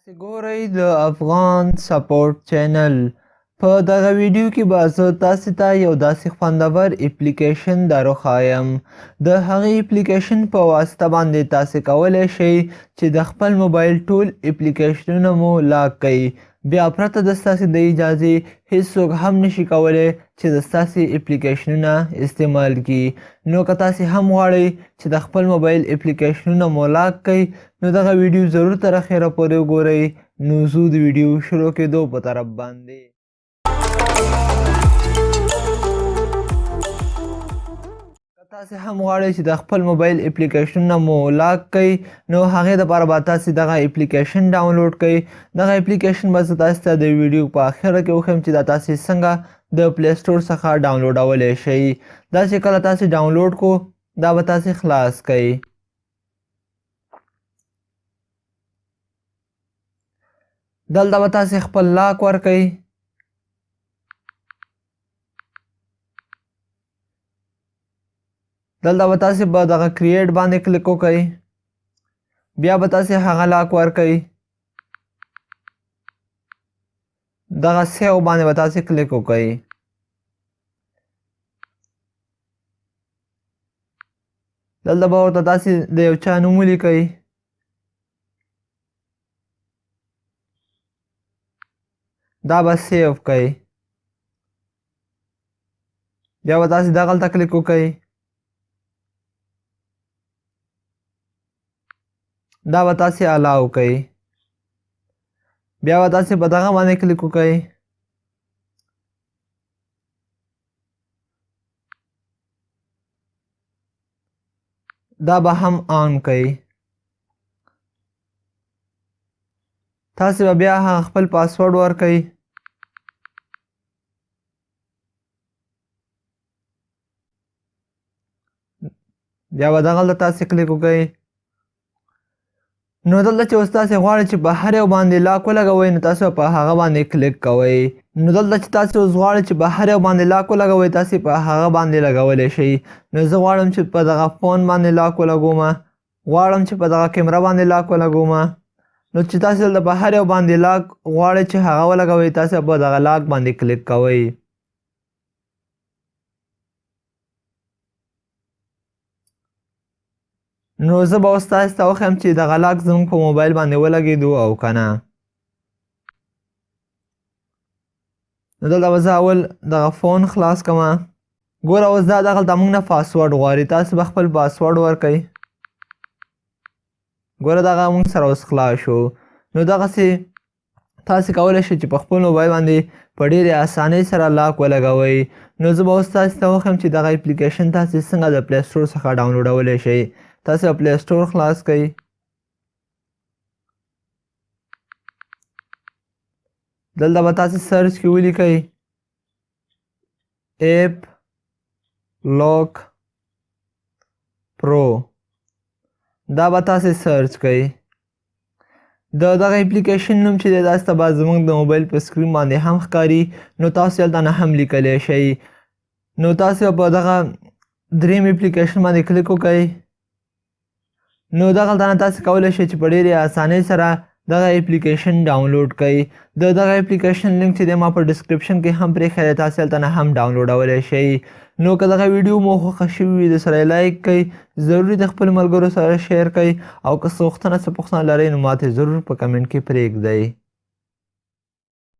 تاسې ګورئ د افغان سپورټ چینل. په دغه ویډیو کې به زه تاسې ته یو داسې خوندور اپلیکیشن درښایم. د هغې اپلیکیشن په واسطه باندې تاسې کولی شئ چې د خپل موبایل ټول اپلیکیشنونه مو لاک کئ. بیا پرته د ستاسې د اجازې هیڅوک هم نشي کولی چې د ستاسې اپلیکیشنونه استعمال کړي. نو که تاسې هم غواړئ چې د خپل موبایل اپلیکیشنونه مو لاک کئ نو دغه ویډیو ضرور تر اخره پورې وګورئ. نو ځو د ویډیو شروع کېدو په طرف باندې. که تاسې هم غواړئ چې د خپل موبایل اپلیکیشنونه مو لاک کئ نو هغې دپاره به تاسې دغه اپلیکیشن ډاونلوډ کئ. دغه اپلیکیشن به زه تاسې ته د ویډیو په اخره کې وښیم چې دا تاسې څنګه د پلی سټور څخه ډاونلوډولی شئ. دا چې کله تاسې ډاونلوډ کو دا به تاسې خلاص کئ. دلته به تاسې خپل لاک ورکئ. دلته به تاسې په دغه کریټ باندې کلیک وکئ. بیا به تاسې هغه لاک ورکئ. دغه سیو باندې به تاسې کلیک وکئ. دلته به ورته تاسې د یو چا نوم ولیکئ. دا به سیو کئ. بیا به تاسې دغلته کلیک وکئ. دا به تاسې الاو کئ. بیا به تاسې په دغه باندې کلیک وکئ. دا به هم آن کئ. تاسې به بیا هغه خپل پاسورډ ورکئ. بیا به دغلته تاسې کلیک وکئ. نو دلته چې اوس تاسې غواړئ چې په هر یو باندې لاک ولګوئ نو تاسې په هغه باندې کلیک کوئ. نو دلته چې تاسې اوس غواړئ چې په هر یو باندې لاک ولګوئ تاسې په هغه باندې لګولی شئ. نو زه غواړم چې په دغه فون باندې لاک ولګومه. غواړم چې په دغه کیمره باندې لاک ولګومه. نو چې تاسې دلته په هر یو باندې لاک غواړئ چې هغه ولګوئ تاسې په دغه لاک باندې کلیک کوئ. نو زه به اوس تاسې ته وښیم چې دغه لاک زموږ په موبایل باندې ولګېدو او که نه. نو دلته به زه اول دغه فون خلاص کړمه. ګوره اوس دا دغلته موږ نه پاسورډ غواړي. تاسې به خپل پاسورډ ورکئ. ګوره دغه موږ سره اوس خلاص شو. نو دغسې تاسې کولی شئ چې په خپل موبایل باندې په ډېرې اسانۍ سره لاک ولګوئ. نو زه به اوس تاسې ته وښیم چې دغه اپلیکیشن تاسې څنګه د پلی سټور څخه ډاونلوډولی شئ. تاسې به پلی سټور خلاص کئ. دلته به تاسې سرچ کې ولیکئ ایپ لوک پرو. دا به تاسې سرچ کئ. د دغه اپلیکیشن نوم چې دی تاسې ته به زموږ د موبایل په سکرین باندې هم ښکاري. نو تاسې هلته نه هم لیکلی شئ. نو تاسې به په دغه دریم اپلیکیشن باندې کلیک وکئ. نو دغلته نه تاسې کولی شئ چې په ډېرې اسانۍ سره دغه اپلیکیشن ډاونلوډ کئ. د دغه اپلیکیشن لینک چې دی ما په ډسکرپشن کې هم پرېښی دی. تاسې هلته نه هم ډاونلوډولی شئ. نو که دغه ویډیو مو خوښه شوې وي درسره یې لایک کئ. ضروري د خپلو ملګرو سره شیر کئ. او که څه غوښتنه څه پوښتنه لرئ نو ماته ضرور په کمنټ کې پرېږدئ.